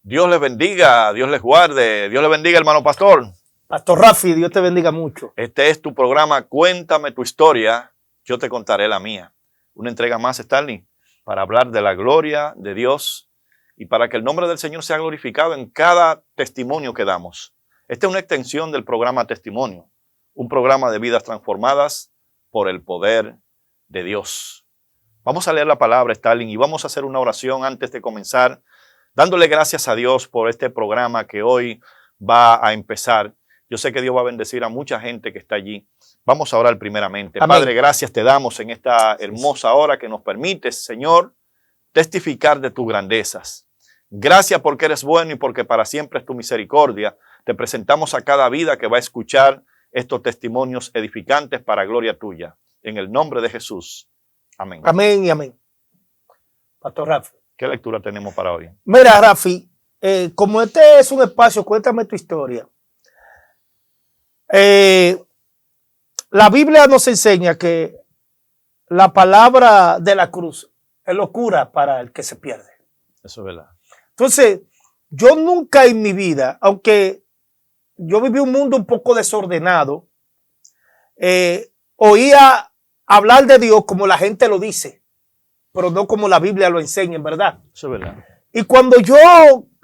Dios les bendiga, Dios les guarde, Dios les bendiga, hermano pastor. Pastor Rafi, Dios te bendiga mucho. Este es tu programa, Cuéntame tu historia, yo te contaré la mía. Una entrega más, Stanley, para hablar de la gloria de Dios y para que el nombre del Señor sea glorificado en cada testimonio que damos. Esta es una extensión del programa Testimonio, un programa de vidas transformadas por el poder de Dios. Vamos a leer la palabra, Stanley, y vamos a hacer una oración antes de comenzar, dándole gracias a Dios por este programa que hoy va a empezar. Yo sé que Dios va a bendecir a mucha gente que está allí. Vamos a orar primeramente. Amén. Padre, gracias te damos en esta hermosa hora que nos permites, Señor, testificar de tus grandezas. Gracias porque eres bueno y porque para siempre es tu misericordia. Te presentamos a cada vida que va a escuchar estos testimonios edificantes para gloria tuya. En el nombre de Jesús. Amén. Amén y amén. Pastor Rafi. ¿Qué lectura tenemos para hoy? Mira, Rafi, como este es un espacio, cuéntame tu historia. La Biblia nos enseña que la palabra de la cruz es locura para el que se pierde. Eso es verdad. Entonces, yo nunca en mi vida, aunque yo viví un mundo un poco desordenado, oía hablar de Dios como la gente lo dice, pero no como la Biblia lo enseña, en verdad. Eso es verdad. Y cuando yo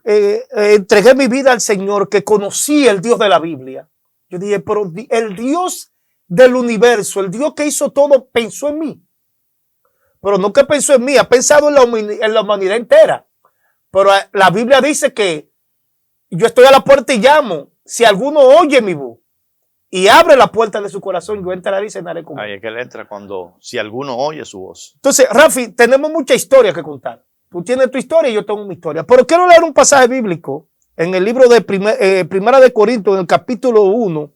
entregué mi vida al Señor, que conocí el Dios de la Biblia, yo dije, pero el Dios del universo, el Dios que hizo todo, pensó en mí. Pero no que pensó en mí, ha pensado en la humanidad entera. Pero la Biblia dice que yo estoy a la puerta y llamo. Si alguno oye mi voz y abre la puerta de su corazón, yo entraré y cenaré con él. Ahí es que él entra si alguno oye su voz. Entonces, Rafi, tenemos mucha historia que contar. Tú tienes tu historia y yo tengo mi historia. Pero quiero leer un pasaje bíblico en el libro de Primera de Corintios, en el capítulo 1,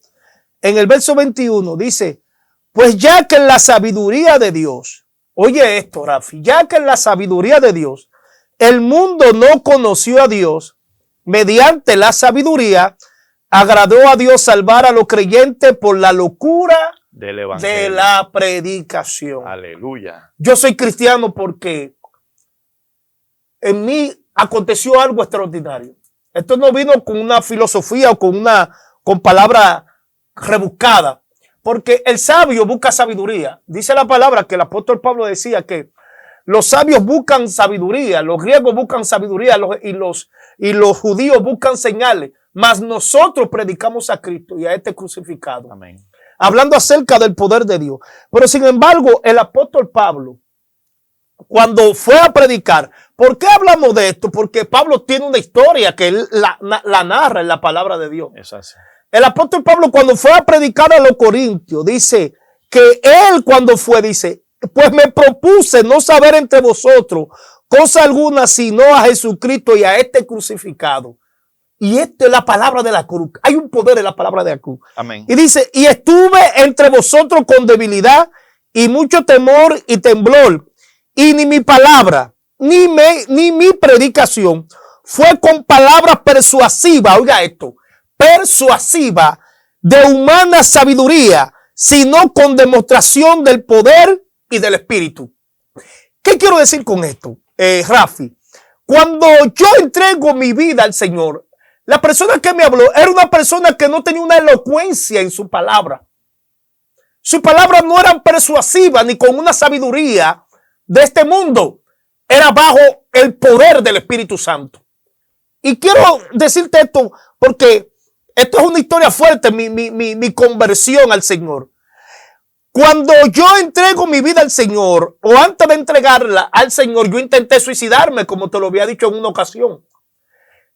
en el verso 21, dice, pues ya que en la sabiduría de Dios, oye esto, Rafi, ya que en la sabiduría de Dios, el mundo no conoció a Dios, mediante la sabiduría, agradó a Dios salvar a los creyentes por la locura del evangelio, de la predicación. Aleluya. Yo soy cristiano porque en mí aconteció algo extraordinario. Esto no vino con una filosofía o con palabra rebuscada, porque el sabio busca sabiduría. Dice la palabra que el apóstol Pablo decía que los sabios buscan sabiduría, los griegos buscan sabiduría y los judíos buscan señales, mas nosotros predicamos a Cristo y a este crucificado. Amén. Hablando acerca del poder de Dios. Pero sin embargo, el apóstol Pablo, cuando fue a predicar, ¿por qué hablamos de esto? Porque Pablo tiene una historia que él la narra en la palabra de Dios. Es así. El apóstol Pablo, cuando fue a predicar a los corintios, dice que él cuando fue, dice, pues me propuse no saber entre vosotros cosa alguna sino a Jesucristo y a este crucificado. Y esta es la palabra de la cruz. Hay un poder en la palabra de la cruz. Amén. Y dice, y estuve entre vosotros con debilidad y mucho temor y temblor. Y ni mi palabra, ni mi predicación fue con palabras persuasivas, oiga esto, persuasiva de humana sabiduría, sino con demostración del poder y del Espíritu. ¿Qué quiero decir con esto, Rafi? Cuando yo entrego mi vida al Señor, la persona que me habló era una persona que no tenía una elocuencia en su palabra. Sus palabras no eran persuasivas ni con una sabiduría de este mundo. Era bajo el poder del Espíritu Santo. Y quiero decirte esto porque esto es una historia fuerte, mi conversión al Señor. Cuando yo entrego mi vida al Señor, o antes de entregarla al Señor, yo intenté suicidarme, como te lo había dicho en una ocasión.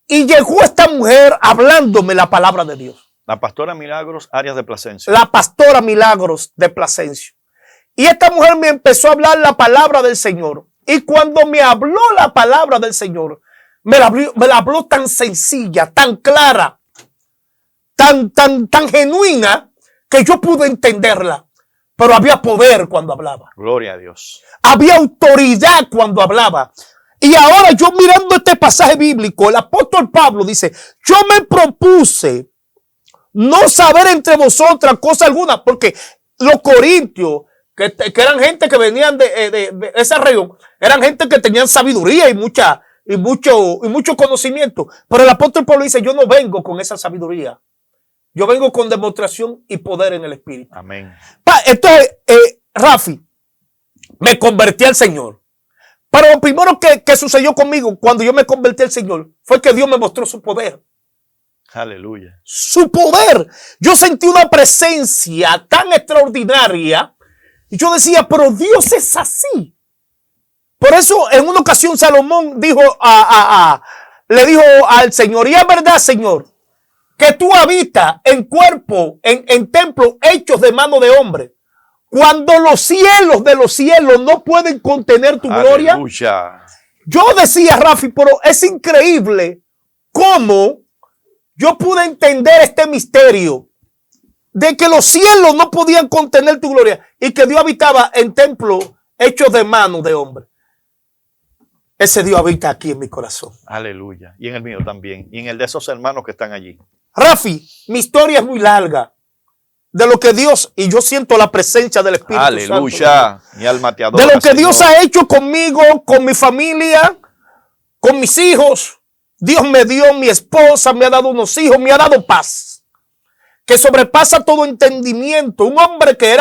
Y llegó esta mujer hablándome la palabra de Dios. La pastora Milagros Arias de Plasencia. La pastora Milagros de Plasencia. Y esta mujer me empezó a hablar la palabra del Señor. Y cuando me habló la palabra del Señor, me la habló tan sencilla, tan clara, tan genuina, que yo pude entenderla. Pero había poder cuando hablaba. Gloria a Dios. Había autoridad cuando hablaba. Y ahora yo mirando este pasaje bíblico, el apóstol Pablo dice, yo me propuse no saber entre vosotras cosa alguna, porque los corintios, que eran gente que venían de esa región, eran gente que tenían sabiduría y mucha y mucho conocimiento. Pero el apóstol Pablo dice, yo no vengo con esa sabiduría. Yo vengo con demostración y poder en el Espíritu. Amén. Entonces, Rafi, me convertí al Señor. Pero lo primero que sucedió conmigo cuando yo me convertí al Señor fue que Dios me mostró su poder. Aleluya. Su poder. Yo sentí una presencia tan extraordinaria. Y yo decía, pero Dios es así. Por eso en una ocasión Salomón dijo le dijo al Señor, y es verdad, Señor, que tú habitas en cuerpo, en templos hechos de mano de hombre. Cuando los cielos de los cielos no pueden contener tu gloria. Yo decía, Rafi, pero es increíble cómo yo pude entender este misterio de que los cielos no podían contener tu gloria y que Dios habitaba en templos hechos de mano de hombre. Ese Dios habita aquí en mi corazón. Aleluya. Y en el mío también. Y en el de esos hermanos que están allí. Rafi, mi historia es muy larga. De lo que Dios, y yo siento la presencia del Espíritu Santo. Aleluya. Mi alma te adora, de lo que Señor. Dios ha hecho conmigo, con mi familia, con mis hijos. Dios me dio mi esposa, me ha dado unos hijos, me ha dado paz. Que sobrepasa todo entendimiento. Un hombre que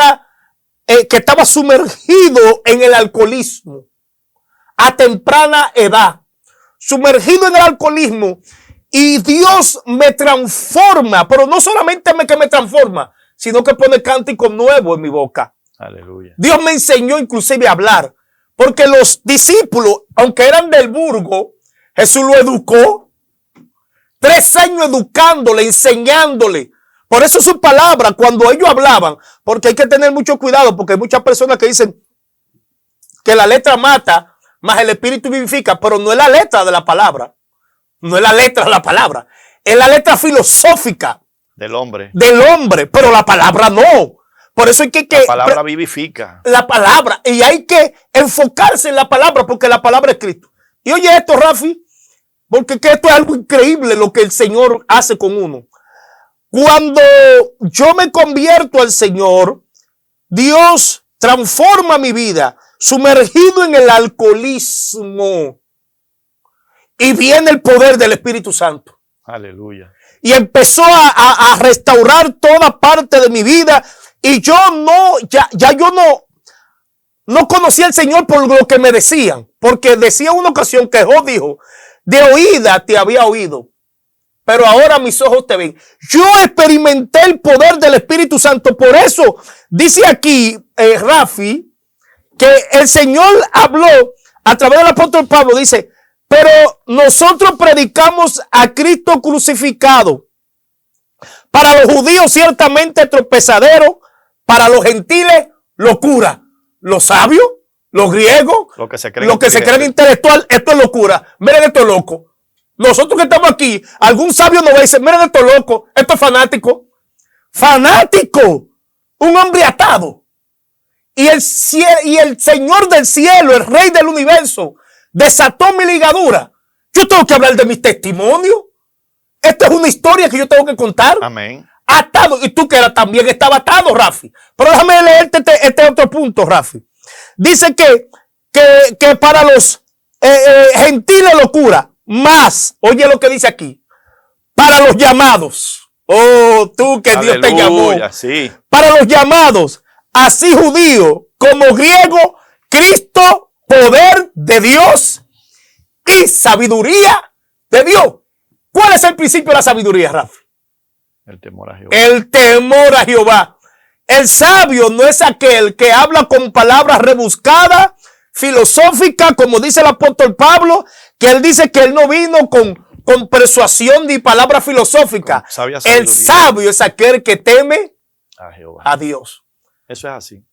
estaba sumergido en el alcoholismo a temprana edad. Sumergido en el alcoholismo. Y Dios me transforma, pero no solamente que me transforma, sino que pone cántico nuevo en mi boca. Aleluya. Dios me enseñó inclusive a hablar, porque los discípulos, aunque eran del burgo, Jesús lo educó. 3 años educándole, enseñándole. Por eso su palabra, cuando ellos hablaban, porque hay que tener mucho cuidado, porque hay muchas personas que dicen que la letra mata, más el espíritu vivifica, pero no es la letra de la palabra. No es la letra de la palabra. Es la letra filosófica. Del hombre. Del hombre, pero la palabra no. Por eso hay que la palabra vivifica. La palabra. Y hay que enfocarse en la palabra, porque la palabra es Cristo. Y oye esto, Rafi, porque esto es algo increíble lo que el Señor hace con uno. Cuando yo me convierto al Señor, Dios transforma mi vida, sumergido en el alcoholismo. Y viene el poder del Espíritu Santo. Aleluya. Y empezó a restaurar toda parte de mi vida. Y yo no conocía al Señor por lo que me decían. Porque decía una ocasión que Job dijo, de oída te había oído, pero ahora mis ojos te ven. Yo experimenté el poder del Espíritu Santo. Por eso dice aquí, Rafi, que el Señor habló a través del apóstol Pablo, dice, pero nosotros predicamos a Cristo crucificado. Para los judíos ciertamente tropezadero, para los gentiles locura. Los sabios, los griegos, los que se creen intelectual, esto es locura. Miren esto loco. Nosotros que estamos aquí, algún sabio nos va a decir, miren esto loco, esto es fanático. Fanático. Un hombre atado. Y el Señor del cielo, el Rey del universo, desató mi ligadura. Yo tengo que hablar de mi testimonio. Esta es una historia que yo tengo que contar. Amén. Atado. Y tú que también estaba atado, Rafi. Pero déjame leerte este otro punto, Rafi. Dice que para los gentiles locura. Más, oye lo que dice aquí. Para los llamados. Oh, tú que Aleluya, Dios te llamó. Sí. Para los llamados, así judío como griego, Cristo, poder de Dios y sabiduría de Dios. ¿Cuál es el principio de la sabiduría, Rafa? El temor a Jehová. El temor a Jehová. El sabio no es aquel que habla con palabras rebuscadas, filosóficas, como dice el apóstol Pablo, que él dice que él no vino con persuasión ni palabra filosófica. El sabio es aquel que teme a Jehová, a Dios. Eso es así.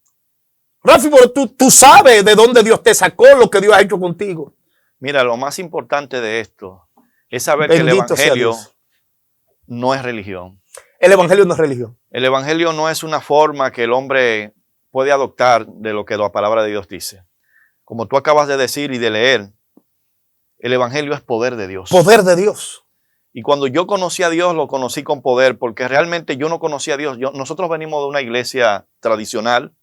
Rafi, tú sabes de dónde Dios te sacó, lo que Dios ha hecho contigo. Mira, lo más importante de esto es saber que el evangelio no es religión. El evangelio no es religión. El evangelio no es una forma que el hombre puede adoptar de lo que la palabra de Dios dice. Como tú acabas de decir y de leer, el evangelio es poder de Dios. Poder de Dios. Y cuando yo conocí a Dios, lo conocí con poder, porque realmente yo no conocía a Dios. Nosotros venimos de una iglesia tradicional,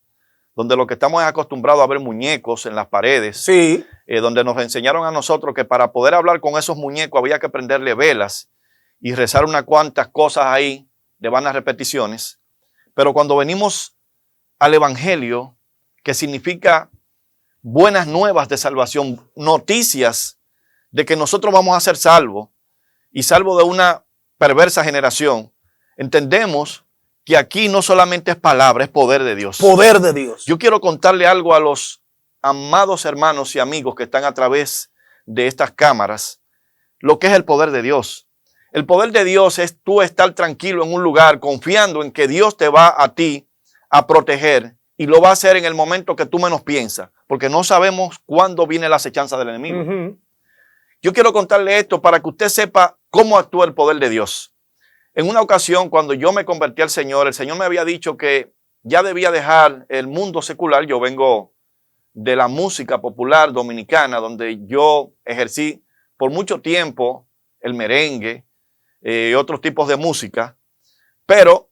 donde lo que estamos es acostumbrados a ver muñecos en las paredes, Sí. donde nos enseñaron a nosotros que para poder hablar con esos muñecos había que prenderle velas y rezar unas cuantas cosas ahí de vanas repeticiones. Pero cuando venimos al Evangelio, que significa buenas nuevas de salvación, noticias de que nosotros vamos a ser salvos y salvos de una perversa generación, entendemos que aquí no solamente es palabra, es poder de Dios. Poder de Dios. Yo quiero contarle algo a los amados hermanos y amigos que están a través de estas cámaras, lo que es el poder de Dios. El poder de Dios es tú estar tranquilo en un lugar, confiando en que Dios te va a ti a proteger y lo va a hacer en el momento que tú menos piensas, porque no sabemos cuándo viene la acechanza del enemigo. Yo quiero contarle esto para que usted sepa cómo actúa el poder de Dios. En una ocasión, cuando yo me convertí al Señor, el Señor me había dicho que ya debía dejar el mundo secular. Yo vengo de la música popular dominicana, donde yo ejercí por mucho tiempo el merengue y otros tipos de música, pero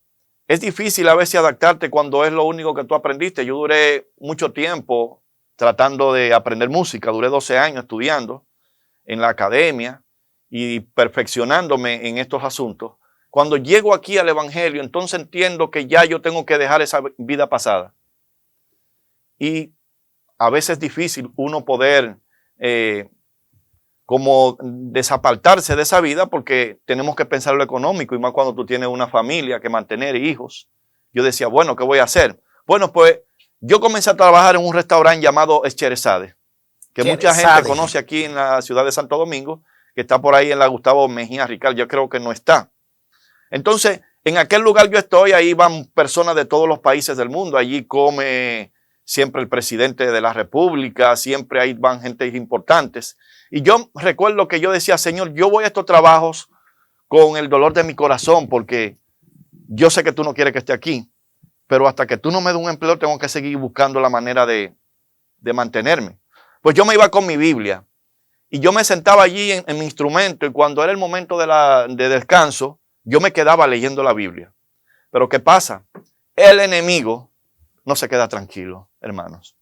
es difícil a veces adaptarte cuando es lo único que tú aprendiste. Yo duré mucho tiempo tratando de aprender música, duré 12 años estudiando en la academia y perfeccionándome en estos asuntos. Cuando llego aquí al Evangelio, entonces entiendo que ya yo tengo que dejar esa vida pasada. Y a veces es difícil uno poder como desapartarse de esa vida, porque tenemos que pensar lo económico, y más cuando tú tienes una familia que mantener, hijos. Yo decía, bueno, ¿qué voy a hacer? Bueno, pues yo comencé a trabajar en un restaurante llamado Echeresade, que mucha gente conoce aquí en la ciudad de Santo Domingo, que está por ahí en la Gustavo Mejía Ricard. Yo creo que no está. Entonces, en aquel lugar yo estoy, ahí van personas de todos los países del mundo. Allí come siempre el presidente de la República, siempre ahí van gente importantes. Y yo recuerdo que yo decía, Señor, yo voy a estos trabajos con el dolor de mi corazón, porque yo sé que tú no quieres que esté aquí, pero hasta que tú no me des un empleo tengo que seguir buscando la manera de mantenerme. Pues yo me iba con mi Biblia y yo me sentaba allí en mi instrumento, y cuando era el momento de descanso, yo me quedaba leyendo la Biblia. Pero ¿qué pasa? El enemigo no se queda tranquilo, hermanos.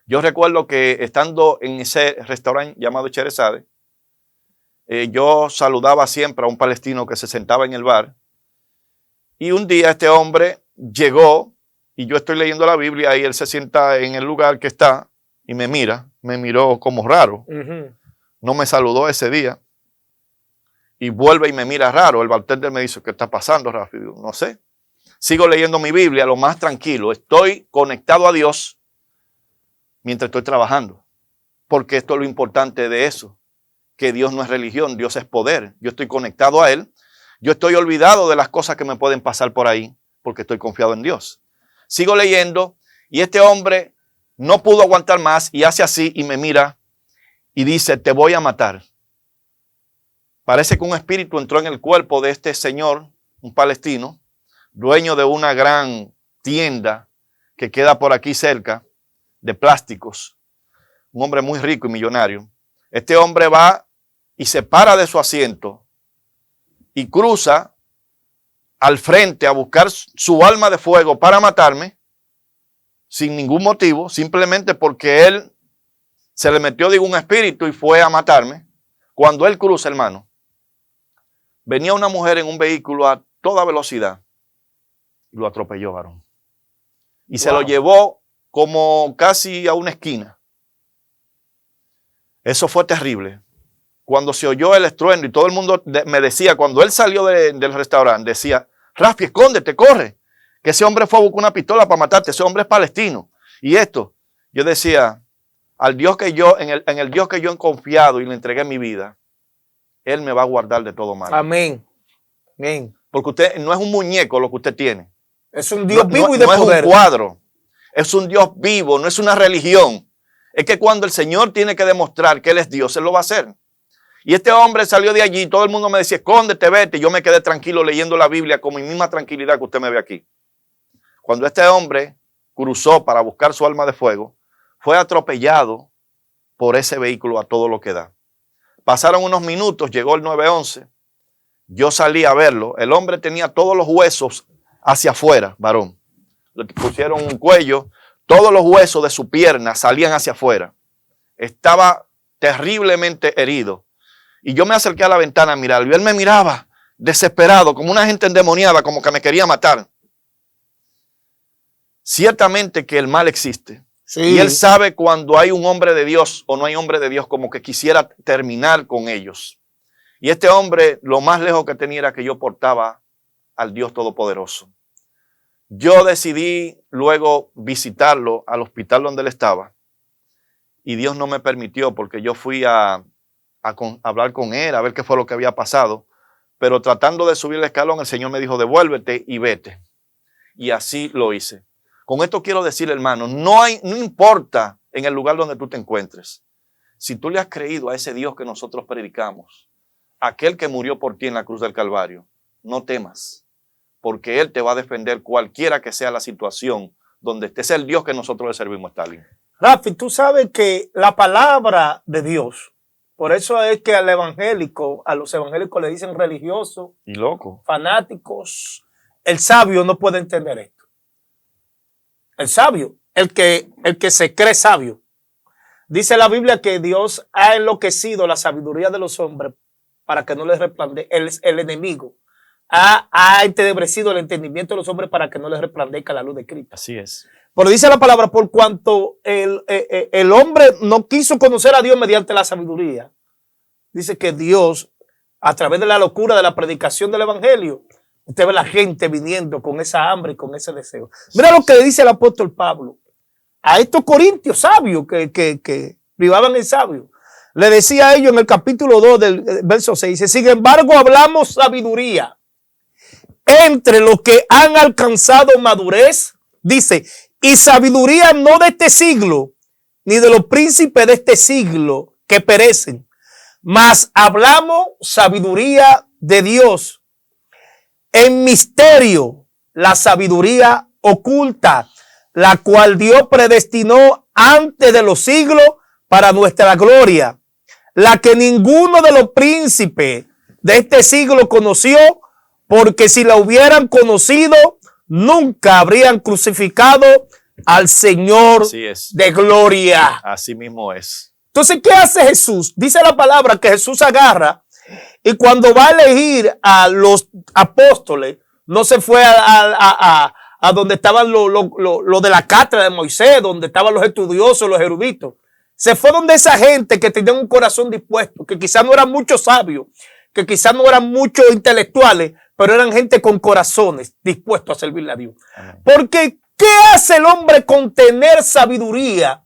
Yo recuerdo que estando en ese restaurante llamado Echeresade, yo saludaba siempre a un palestino que se sentaba en el bar. Y un día este hombre llegó y yo estoy leyendo la Biblia y él se sienta en el lugar que está y me miró como raro. No me saludó ese día. Y vuelve y me mira raro. El bartender me dice, ¿qué está pasando, Rafi? No sé. Sigo leyendo mi Biblia lo más tranquilo. Estoy conectado a Dios mientras estoy trabajando. Porque esto es lo importante de eso. Que Dios no es religión, Dios es poder. Yo estoy conectado a Él. Yo estoy olvidado de las cosas que me pueden pasar por ahí porque estoy confiado en Dios. Sigo leyendo y este hombre no pudo aguantar más y hace así y me mira y dice, te voy a matar. Parece que un espíritu entró en el cuerpo de este señor, un palestino, dueño de una gran tienda que queda por aquí cerca, de plásticos. Un hombre muy rico y millonario. Este hombre va y se para de su asiento y cruza al frente a buscar su arma de fuego para matarme, sin ningún motivo, simplemente porque él se le metió, un espíritu y fue a matarme. Cuando él cruza, hermano, venía una mujer en un vehículo a toda velocidad y lo atropelló, varón. Y se lo llevó como casi a una esquina. Eso fue terrible. Cuando se oyó el estruendo y todo el mundo me decía, cuando él salió del restaurante, decía, Rafi, escóndete, corre, que ese hombre fue a buscar una pistola para matarte, ese hombre es palestino. Y esto, yo decía, al Dios que yo, en el Dios que yo he confiado y le entregué mi vida, Él me va a guardar de todo mal. Amén. Amén. Porque usted no es un muñeco lo que usted tiene. Es un Dios vivo y de poder. No es un cuadro, es un Dios vivo, no es una religión. Es que cuando el Señor tiene que demostrar que Él es Dios, Él lo va a hacer. Y este hombre salió de allí, todo el mundo me decía, escóndete, vete. Y yo me quedé tranquilo leyendo la Biblia con mi misma tranquilidad que usted me ve aquí. Cuando este hombre cruzó para buscar su arma de fuego, fue atropellado por ese vehículo a todo lo que da. Pasaron unos minutos, llegó el 911. Yo salí a verlo. El hombre tenía todos los huesos hacia afuera, varón. le pusieron un cuello, todos los huesos de su pierna salían hacia afuera. Estaba terriblemente herido. Y yo me acerqué a la ventana a mirarlo y él me miraba desesperado, como una gente endemoniada, como que me quería matar. Ciertamente que el mal existe. Sí. Y él sabe cuando hay un hombre de Dios o no hay hombre de Dios, como que quisiera terminar con ellos. Y este hombre, lo más lejos que tenía era que yo portaba al Dios Todopoderoso. Yo decidí luego visitarlo al hospital donde él estaba. Y Dios no me permitió porque yo fui a hablar con él, a ver qué fue lo que había pasado. Pero tratando de subir el escalón, el Señor me dijo, devuélvete y vete. Y así lo hice. Con esto quiero decir, hermano, no importa en el lugar donde tú te encuentres. Si tú le has creído a ese Dios que nosotros predicamos, aquel que murió por ti en la cruz del Calvario, no temas, porque Él te va a defender cualquiera que sea la situación donde esté. Es el Dios que nosotros le servimos, Stalin. Rafi, tú sabes que la palabra de Dios, por eso es que a los evangélicos le dicen religiosos y locos, fanáticos. El sabio no puede entender esto. El sabio, el que se cree sabio. Dice la Biblia que Dios ha enloquecido la sabiduría de los hombres para que no les resplandezca. El enemigo ha entenebrecido el entendimiento de los hombres para que no les resplandezca la luz de Cristo. Así es. Pero dice la palabra, por cuanto el hombre no quiso conocer a Dios mediante la sabiduría, dice que Dios, a través de la locura de la predicación del evangelio, usted ve la gente viniendo con esa hambre y con ese deseo. Mira lo que le dice el apóstol Pablo a estos corintios sabios que privaban el sabio. Le decía a ellos en el capítulo 2 del verso 6, dice, sin embargo hablamos sabiduría entre los que han alcanzado madurez, dice, y sabiduría no de este siglo, ni de los príncipes de este siglo que perecen, mas hablamos sabiduría de Dios, en misterio, la sabiduría oculta, la cual Dios predestinó antes de los siglos para nuestra gloria, la que ninguno de los príncipes de este siglo conoció, porque si la hubieran conocido, nunca habrían crucificado al Señor de gloria. Así mismo es. Entonces, ¿qué hace Jesús? Dice la palabra que Jesús agarra y cuando va a elegir a los apóstoles, no se fue a donde estaban los de la cátedra de Moisés, donde estaban los estudiosos, los eruditos. Se fue donde esa gente que tenía un corazón dispuesto, que quizás no eran muchos sabios, que quizás no eran muchos intelectuales, pero eran gente con corazones dispuestos a servirle a Dios. Amén. Porque, ¿qué hace el hombre con tener sabiduría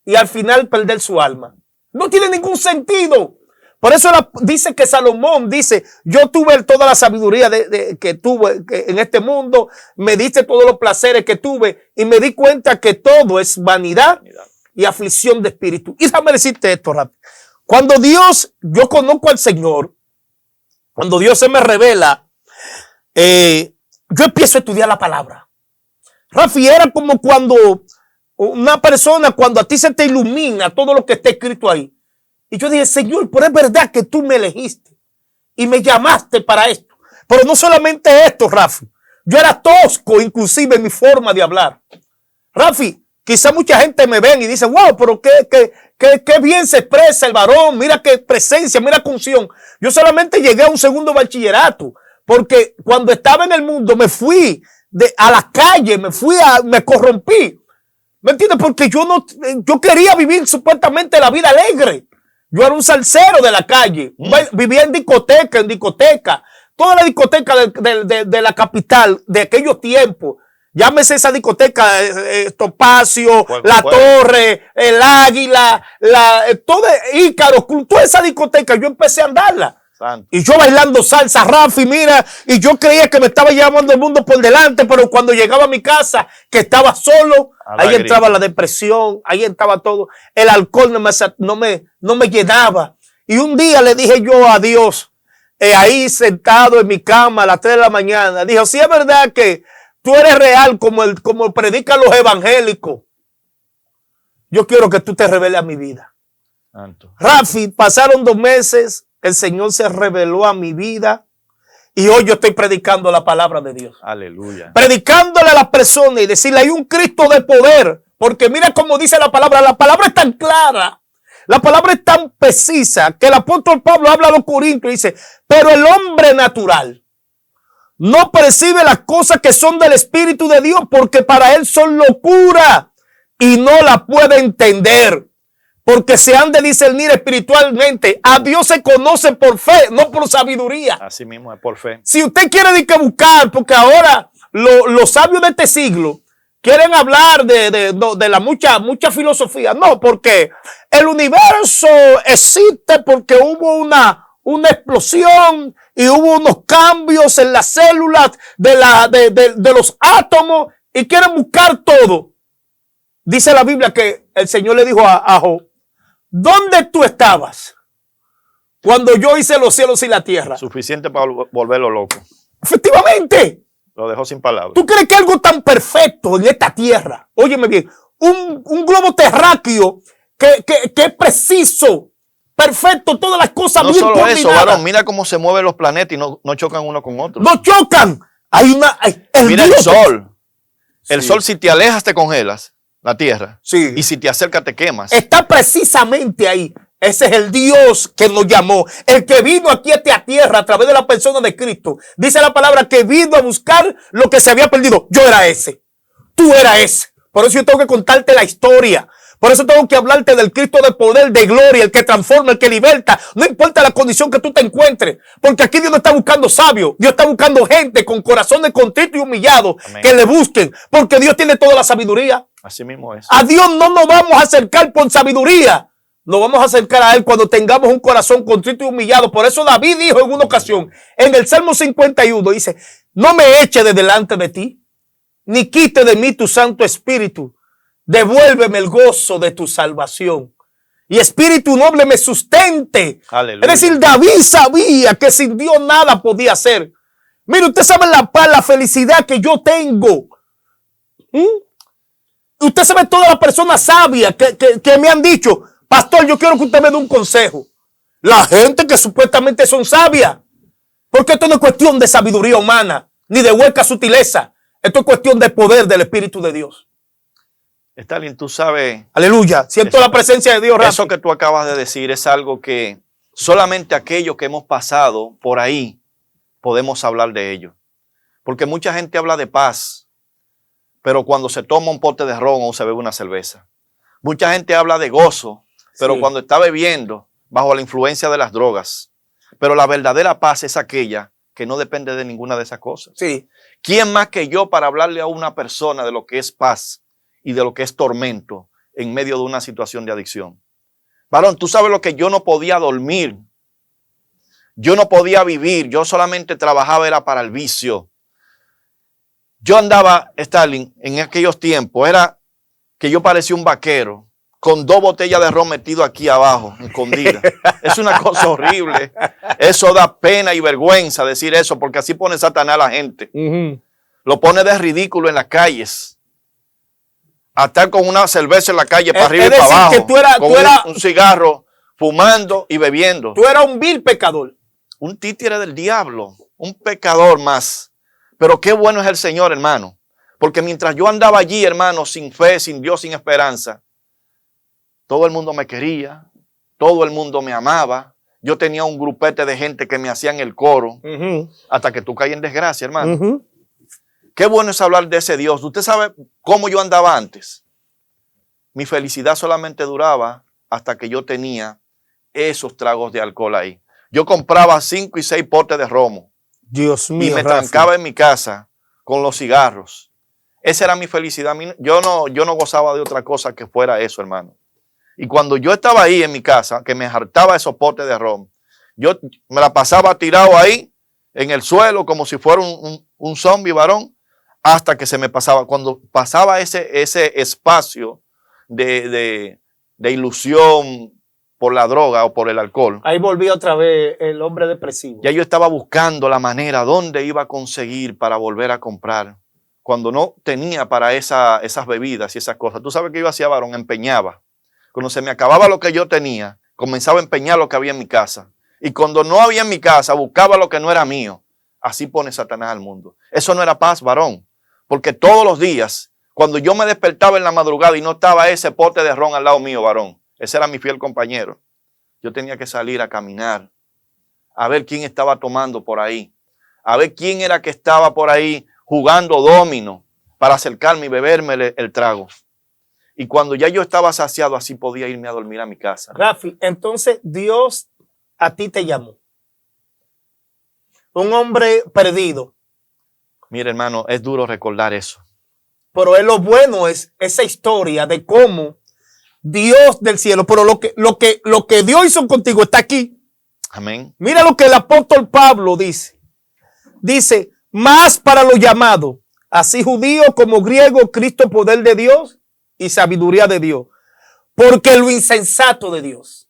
y al final perder su alma? No tiene ningún sentido. Por eso dice que Salomón dice, yo tuve toda la sabiduría que tuve en este mundo, me diste todos los placeres que tuve y me di cuenta que todo es vanidad y aflicción de espíritu. Y déjame decirte esto rápido. Cuando yo conozco al Señor, cuando Dios se me revela, yo empiezo a estudiar la palabra. Rafi, era como cuando una persona, cuando a ti se te ilumina todo lo que está escrito ahí. Y yo dije, Señor, pero es verdad que tú me elegiste y me llamaste para esto. Pero no solamente esto, Rafi. Yo era tosco, inclusive en mi forma de hablar. Rafi, quizá mucha gente me ven y dice, wow, pero qué bien se expresa el varón. Mira qué presencia, mira qué unción. Yo solamente llegué a un segundo bachillerato porque cuando estaba en el mundo me fui a la calle, me corrompí. ¿Me entiendes? Porque yo quería vivir supuestamente la vida alegre. Yo era un salsero de la calle. Vivía en discoteca. Toda la discoteca de la capital de aquellos tiempos. Llámese esa discoteca, Topacio, La Torre, el Águila, todo Ícaro, toda esa discoteca, yo empecé a andarla. Santo. Y yo bailando salsa, Rafi, mira, y yo creía que me estaba llevando el mundo por delante, pero cuando llegaba a mi casa, que estaba solo, ahí entraba la depresión, ahí entraba todo. El alcohol no me llenaba. Y un día le dije yo a Dios, ahí sentado en mi cama a las 3 de la mañana, dijo, sí es verdad que tú eres real como predican los evangélicos. Yo quiero que tú te reveles a mi vida. Santo. Rafi, pasaron 2 meses, el Señor se reveló a mi vida Y hoy yo estoy predicando la palabra de Dios. Aleluya. Predicándole a las personas y decirle, hay un Cristo de poder. Porque mira cómo dice la palabra es tan clara. La palabra es tan precisa que el apóstol Pablo habla a los Corintios y dice, pero el hombre natural no percibe las cosas que son del Espíritu de Dios porque para él son locura y no la puede entender. Porque se han de discernir espiritualmente. A Dios se conoce por fe, no por sabiduría. Así mismo es por fe. Si usted quiere buscar, porque ahora los sabios de este siglo quieren hablar de la mucha filosofía. No, porque el universo existe porque hubo una explosión y hubo unos cambios en las células de los átomos y quieren buscar todo. Dice la Biblia que el Señor le dijo a Job, ¿dónde tú estabas cuando yo hice los cielos y la tierra? Suficiente para volverlo loco. Efectivamente. Lo dejó sin palabras. ¿Tú crees que algo tan perfecto en esta tierra, óyeme bien, un globo terráqueo que es preciso, perfecto, todas las cosas no bien solo coordinadas? eso, varón, mira cómo se mueven los planetas y no chocan uno con otro. No chocan. Mira el sol. El Sí. sol, si te alejas, te congelas la tierra. Sí. Y si te acercas, te quemas. Está precisamente ahí. Ese es el Dios que nos llamó, el que vino aquí a esta tierra a través de la persona de Cristo. Dice la palabra que vino a buscar lo que se había perdido. Yo era ese. Tú eras ese. Por eso yo tengo que contarte la historia. Por eso tengo que hablarte del Cristo de poder, de gloria, el que transforma, el que liberta. No importa la condición que tú te encuentres. Porque aquí Dios no está buscando sabios. Dios está buscando gente con corazones contritos y humillados. Amén. Que le busquen. Porque Dios tiene toda la sabiduría. Así mismo es. A Dios no nos vamos a acercar por sabiduría. Nos vamos a acercar a Él cuando tengamos un corazón contrito y humillado. Por eso David dijo en una ocasión, en el Salmo 51, dice, no me eche de delante de ti, ni quite de mí tu Santo Espíritu. Devuélveme el gozo de tu salvación. Y espíritu noble me sustente. Aleluya. Es decir, David sabía que sin Dios nada podía hacer. Mire, usted sabe la paz, la felicidad que yo tengo. Usted sabe todas las personas sabias que me han dicho, pastor, yo quiero que usted me dé un consejo. La gente que supuestamente son sabias. Porque esto no es cuestión de sabiduría humana, ni de hueca sutileza. Esto es cuestión de poder del Espíritu de Dios. Stalin, tú sabes, Aleluya. Siento la presencia de Dios. eso que tú acabas de decir es algo que solamente aquellos que hemos pasado por ahí podemos hablar de ello. Porque mucha gente habla de paz, pero cuando se toma un pote de ron o se bebe una cerveza. Mucha gente habla de gozo, pero cuando está bebiendo bajo la influencia de las drogas. Pero la verdadera paz es aquella que no depende de ninguna de esas cosas. Sí. ¿Quién más que yo para hablarle a una persona de lo que es paz y de lo que es tormento en medio de una situación de adicción? Varón, tú sabes lo que yo no podía dormir. Yo no podía vivir. Yo solamente trabajaba era para el vicio. Yo andaba, Stalin, en aquellos tiempos, era que yo parecía un vaquero con 2 botellas de ron metido aquí abajo, escondida. Es una cosa horrible. Eso da pena y vergüenza decir eso, porque así pone Satanás a la gente. Lo pone de ridículo en las calles. A estar con una cerveza en la calle para arriba y para abajo. Que tú eras un cigarro, fumando y bebiendo. Tú eras un vil pecador. Un títere del diablo, un pecador más. Pero qué bueno es el Señor, hermano. Porque mientras yo andaba allí, hermano, sin fe, sin Dios, sin esperanza, todo el mundo me quería, todo el mundo me amaba. Yo tenía un grupete de gente que me hacían el coro, hasta que tú caes en desgracia, hermano. Qué bueno es hablar de ese Dios. Usted sabe cómo yo andaba antes. Mi felicidad solamente duraba hasta que yo tenía esos tragos de alcohol ahí. Yo compraba 5 y 6 potes de romo. Dios mío. Y me trancaba en mi casa con los cigarros. Esa era mi felicidad. Yo no gozaba de otra cosa que fuera eso, hermano. Y cuando yo estaba ahí en mi casa, que me hartaba esos potes de ron, yo me la pasaba tirado ahí en el suelo como si fuera un zombie, varón, hasta que se me pasaba. Cuando pasaba ese espacio de ilusión por la droga o por el alcohol, ahí volví otra vez el hombre depresivo. ya yo estaba buscando la manera dónde iba a conseguir para volver a comprar. Cuando no tenía para esas bebidas y esas cosas. Tú sabes que yo hacía, varón, empeñaba. Cuando se me acababa lo que yo tenía, comenzaba a empeñar lo que había en mi casa. Y cuando no había en mi casa, buscaba lo que no era mío. así pone Satanás al mundo. Eso no era paz, varón, porque todos los días, cuando yo me despertaba en la madrugada y no estaba ese pote de ron al lado mío, varón, ese era mi fiel compañero, yo tenía que salir a caminar, a ver quién estaba tomando por ahí, a ver quién era que estaba por ahí jugando domino para acercarme y beberme el trago. Y cuando ya yo estaba saciado, así podía irme a dormir a mi casa. Rafi, entonces Dios a ti te llamó. Un hombre perdido. Mire, hermano, es duro recordar eso. Pero es lo bueno es esa historia de cómo Dios del cielo, pero lo que Dios hizo contigo está aquí. Amén. Mira lo que el apóstol Pablo dice. Dice, más para los llamados, así judíos como griegos, Cristo poder de Dios y sabiduría de Dios. Porque lo insensato de Dios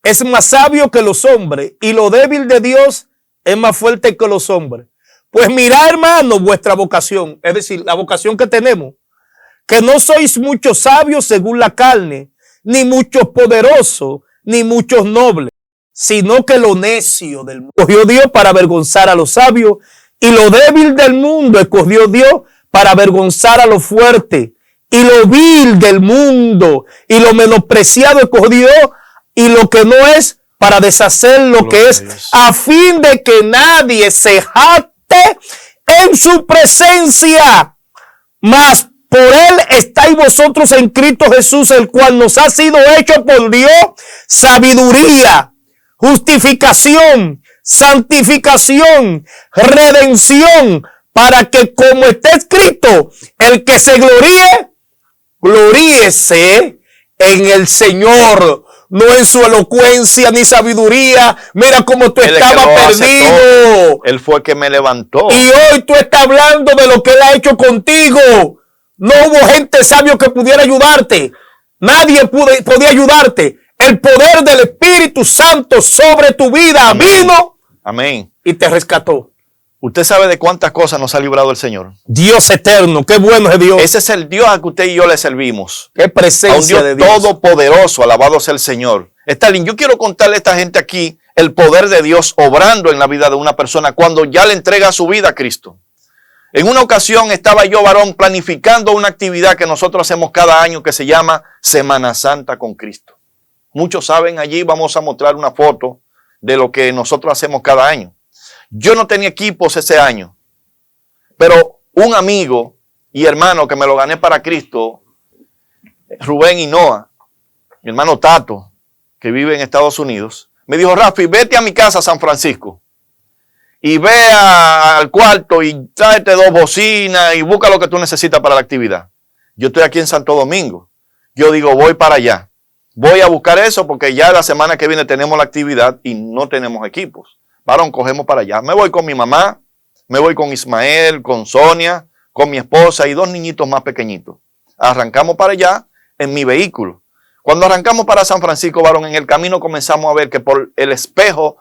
es más sabio que los hombres y lo débil de Dios es más fuerte que los hombres. Pues mirad, hermano, vuestra vocación, es decir, la vocación que tenemos, que no sois muchos sabios según la carne, ni muchos poderosos, ni muchos nobles, sino que lo necio del mundo escogió Dios para avergonzar a los sabios, y lo débil del mundo escogió Dios para avergonzar a los fuertes, y lo vil del mundo y lo menospreciado escogió Dios, y lo que no es para deshacer lo que es, a fin de que nadie se jacte en su presencia. Mas por él estáis vosotros en Cristo Jesús, el cual nos ha sido hecho por Dios sabiduría, justificación, santificación, redención, para que, como está escrito, el que se gloríe, gloríese en el Señor, no en su elocuencia ni sabiduría. Mira cómo tú estabas perdido. Él fue el que me levantó. Y hoy tú estás hablando de lo que Él ha hecho contigo. No hubo gente sabia que pudiera ayudarte. Nadie podía ayudarte. El poder del Espíritu Santo sobre tu vida Amén. Vino. Amén. Y te rescató. Usted sabe de cuántas cosas nos ha librado el Señor. Dios eterno, qué bueno es Dios. Ese es el Dios a que usted y yo le servimos. Qué presencia a un Dios de Dios todopoderoso, alabado sea el Señor. Stalin, yo quiero contarle a esta gente aquí el poder de Dios obrando en la vida de una persona cuando ya le entrega su vida a Cristo. En una ocasión estaba yo, varón, planificando una actividad que nosotros hacemos cada año que se llama Semana Santa con Cristo. Muchos saben, allí vamos a mostrar una foto de lo que nosotros hacemos cada año. Yo no tenía equipos ese año, pero un amigo y hermano que me lo gané para Cristo, Rubén y Noah, mi hermano Tato, que vive en Estados Unidos, me dijo, Rafi, vete a mi casa a San Francisco y ve al cuarto y tráete 2 bocinas y busca lo que tú necesitas para la actividad. Yo estoy aquí en Santo Domingo. Yo digo, voy para allá. Voy a buscar eso porque ya la semana que viene tenemos la actividad y no tenemos equipos. Varón, cogemos para allá. Me voy con mi mamá, me voy con Ismael, con Sonia, con mi esposa y 2 niñitos más pequeñitos. Arrancamos para allá en mi vehículo. Cuando arrancamos para San Francisco, varón, en el camino comenzamos a ver que por el espejo,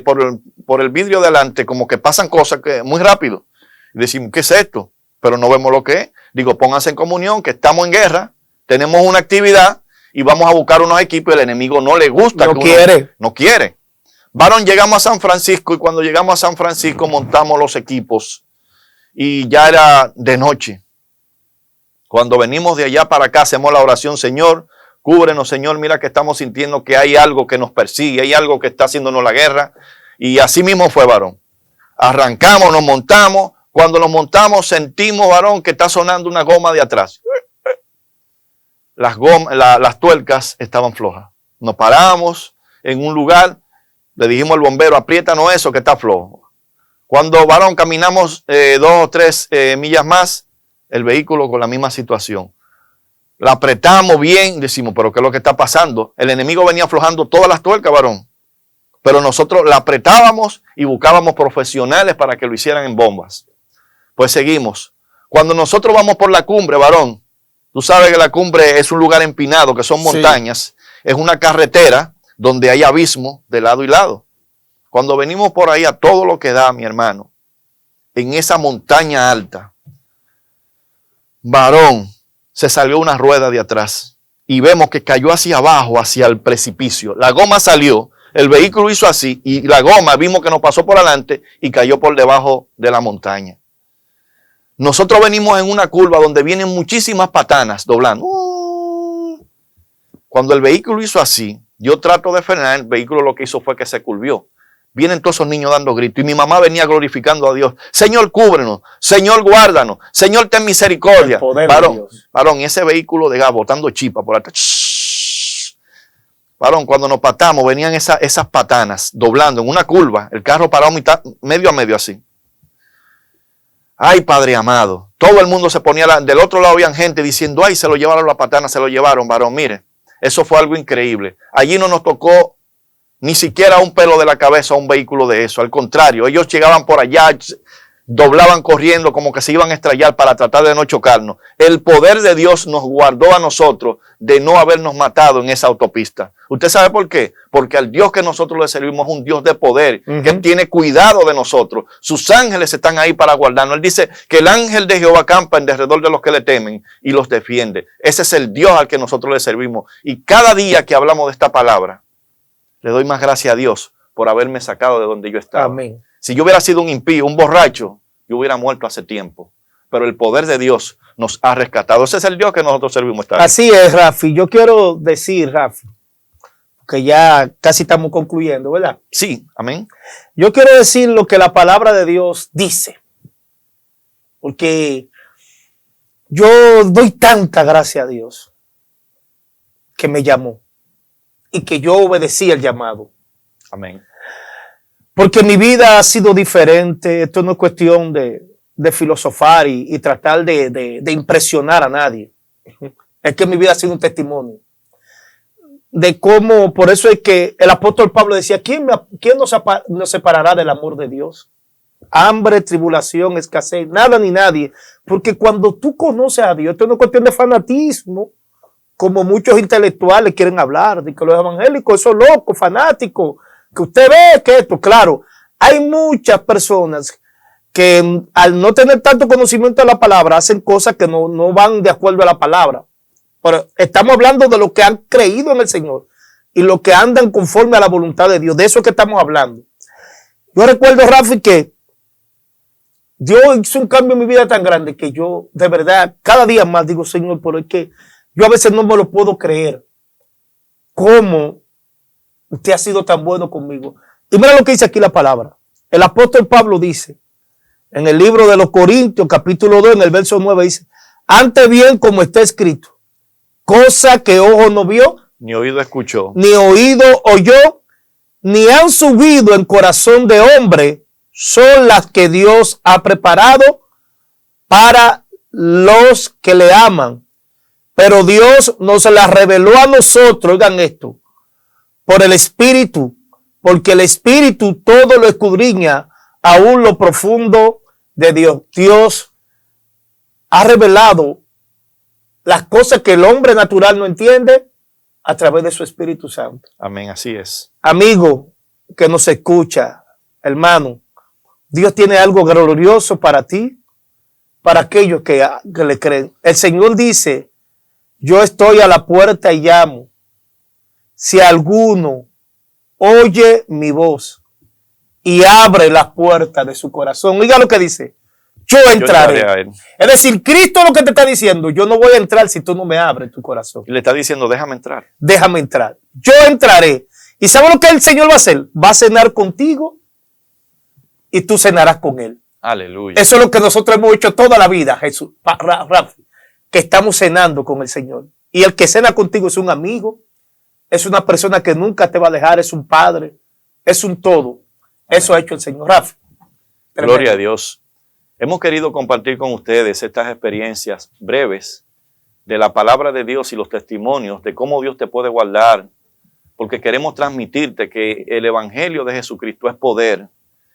por el vidrio delante, como que pasan cosas que muy rápido. Y decimos, ¿qué es esto? Pero no vemos lo que es. Digo, pónganse en comunión, que estamos en guerra, tenemos una actividad y vamos a buscar unos equipos. El enemigo no le gusta. No quiere. Varón, llegamos a San Francisco y cuando llegamos a San Francisco montamos los equipos y ya era de noche. Cuando venimos de allá para acá hacemos la oración, Señor, cúbrenos, Señor, mira que estamos sintiendo que hay algo que nos persigue, hay algo que está haciéndonos la guerra. Y así mismo fue, varón. Arrancamos, nos montamos. Cuando nos montamos sentimos, varón, que está sonando una goma de atrás. Las tuercas estaban flojas. Nos paramos en un lugar. Le dijimos al bombero, apriétanos eso que está flojo. Cuando, varón, caminamos 2 o 3 millas más, el vehículo con la misma situación. La apretamos bien, decimos, pero ¿qué es lo que está pasando? El enemigo venía aflojando todas las tuercas, varón. Pero nosotros la apretábamos y buscábamos profesionales para que lo hicieran en bombas. Pues seguimos. Cuando nosotros vamos por la cumbre, varón, tú sabes que la cumbre es un lugar empinado, que son montañas, es una carretera donde hay abismo de lado y lado. Cuando venimos por ahí a todo lo que da, mi hermano, en esa montaña alta, varón, se salió una rueda de atrás y vemos que cayó hacia abajo, hacia el precipicio. La goma salió, El vehículo hizo así y la goma vimos que nos pasó por adelante y cayó por debajo de la montaña. Nosotros venimos en una curva donde vienen muchísimas patanas doblando. Cuando el vehículo hizo así, yo trato de frenar, el vehículo lo que hizo fue que se curvió. Vienen todos esos niños dando gritos y mi mamá venía glorificando a Dios. Señor, cúbrenos. Señor, guárdanos. Señor, ten misericordia. Varón, y ese vehículo de gas botando chipa por atrás. Varón, cuando nos patamos, venían esas patanas doblando en una curva. El carro parado medio a medio así. Ay, Padre amado. Todo el mundo se ponía, del otro lado habían gente diciendo, ay, se lo llevaron las patanas, se lo llevaron, varón. Mire, eso fue algo increíble. Allí no nos tocó ni siquiera un pelo de la cabeza a un vehículo de eso. Al contrario, ellos llegaban por allá, doblaban corriendo como que se iban a estrellar para tratar de no chocarnos. El poder de Dios nos guardó a nosotros de no habernos matado en esa autopista. ¿Usted sabe por qué? Porque al Dios que nosotros le servimos es un Dios de poder, que tiene cuidado de nosotros. Sus ángeles están ahí para guardarnos. Él dice que el ángel de Jehová campa en derredor de los que le temen y los defiende. Ese es el Dios al que nosotros le servimos. Y cada día que hablamos de esta palabra, le doy más gracias a Dios por haberme sacado de donde yo estaba. Amén. Si yo hubiera sido un impío, un borracho, yo hubiera muerto hace tiempo. Pero el poder de Dios nos ha rescatado. Ese es el Dios que nosotros servimos. Así es, Rafi. Yo quiero decir, Rafi, que ya casi estamos concluyendo, ¿verdad? Sí, amén. Yo quiero decir lo que la palabra de Dios dice. Porque yo doy tanta gracia a Dios que me llamó y que yo obedecí el llamado. Amén. Porque mi vida ha sido diferente. Esto no es cuestión de filosofar y tratar de impresionar a nadie. Es que mi vida ha sido un testimonio de cómo, por eso es que el apóstol Pablo decía, ¿quién nos separará del amor de Dios? Hambre, tribulación, escasez, nada ni nadie. Porque cuando tú conoces a Dios, esto no es cuestión de fanatismo, como muchos intelectuales quieren hablar, de que los evangélicos, esos locos, fanáticos, que usted ve que esto, claro, hay muchas personas que al no tener tanto conocimiento de la palabra hacen cosas que no van de acuerdo a la palabra. Pero estamos hablando de los que han creído en el Señor y los que andan conforme a la voluntad de Dios. De eso es que estamos hablando. Yo recuerdo, Rafi, que Dios hizo un cambio en mi vida tan grande que yo, de verdad, cada día más digo, Señor, pero es que yo a veces no me lo puedo creer. ¿Cómo usted ha sido tan bueno conmigo? Y mira lo que dice aquí la palabra. El apóstol Pablo dice, en el libro de los Corintios, capítulo 2, en el verso 9, dice, antes bien como está escrito, cosa que ojo no vio, ni oído escuchó, ni oído oyó, ni han subido en corazón de hombre, son las que Dios ha preparado para los que le aman. Pero Dios nos las reveló a nosotros, oigan esto, por el Espíritu, porque el Espíritu todo lo escudriña, aún lo profundo de Dios. Dios ha revelado las cosas que el hombre natural no entiende a través de su Espíritu Santo. Amén, así es. Amigo que nos escucha, hermano, Dios tiene algo glorioso para ti, para aquellos que le creen. El Señor dice, yo estoy a la puerta y llamo. Si alguno oye mi voz y abre las puertas de su corazón, oiga lo que dice, yo entraré a él. Es decir, Cristo lo que te está diciendo, yo no voy a entrar si tú no me abres tu corazón. Y le está diciendo, déjame entrar. Déjame entrar. Yo entraré. ¿Y sabes lo que el Señor va a hacer? Va a cenar contigo y tú cenarás con Él. Aleluya. Eso es lo que nosotros hemos hecho toda la vida, Jesús, que estamos cenando con el Señor. Y el que cena contigo es un amigo, es una persona que nunca te va a dejar, es un padre, es un todo. Eso ha hecho el Señor. Rafa. Gloria a Dios. Hemos querido compartir con ustedes estas experiencias breves de la palabra de Dios y los testimonios de cómo Dios te puede guardar, porque queremos transmitirte que el Evangelio de Jesucristo es poder.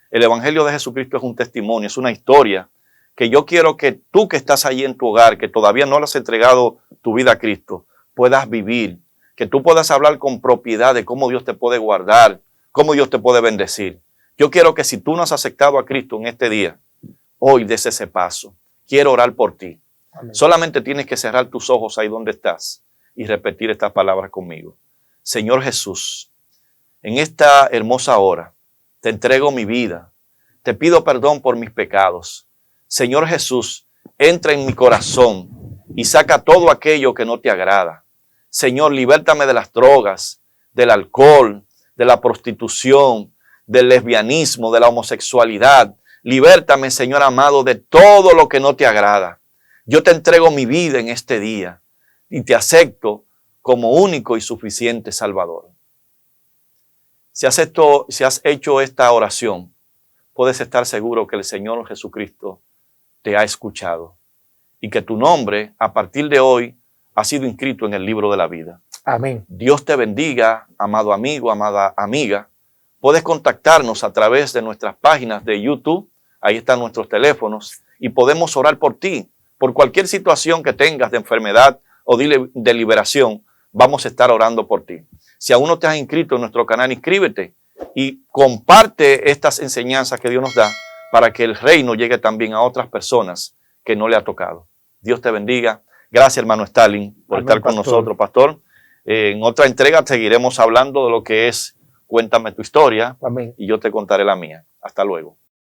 El Evangelio de Jesucristo es un testimonio, es una historia que yo quiero que tú que estás ahí en tu hogar, que todavía no le has entregado tu vida a Cristo, puedas vivir, que tú puedas hablar con propiedad de cómo Dios te puede guardar, cómo Dios te puede bendecir. Yo quiero que si tú no has aceptado a Cristo en este día, hoy des ese paso. Quiero orar por ti. Amén. Solamente tienes que cerrar tus ojos ahí donde estás y repetir estas palabras conmigo. Señor Jesús, En esta hermosa hora te entrego mi vida. Te pido perdón por mis pecados. Señor Jesús, entra en mi corazón y saca todo aquello que no te agrada. Señor, libértame de las drogas, del alcohol, de la prostitución, del lesbianismo, de la homosexualidad. Libértame, Señor amado, de todo lo que no te agrada. Yo te entrego mi vida en este día y te acepto como único y suficiente Salvador. Si has hecho esta oración, puedes estar seguro que el Señor Jesucristo te ha escuchado y que tu nombre, a partir de hoy, ha sido inscrito en el libro de la vida. Amén. Dios te bendiga, amado amigo, amada amiga. Puedes contactarnos a través de nuestras páginas de YouTube. Ahí están nuestros teléfonos y podemos orar por ti. Por cualquier situación que tengas de enfermedad o de liberación, vamos a estar orando por ti. Si aún no te has inscrito en nuestro canal, inscríbete y comparte estas enseñanzas que Dios nos da para que el reino llegue también a otras personas que no le ha tocado. Dios te bendiga. Gracias, hermano Stalin, por Amén, estar con pastor. nosotros, pastor. En otra entrega seguiremos hablando de lo que es Cuéntame tu historia Amén. y yo te contaré la mía. Hasta luego.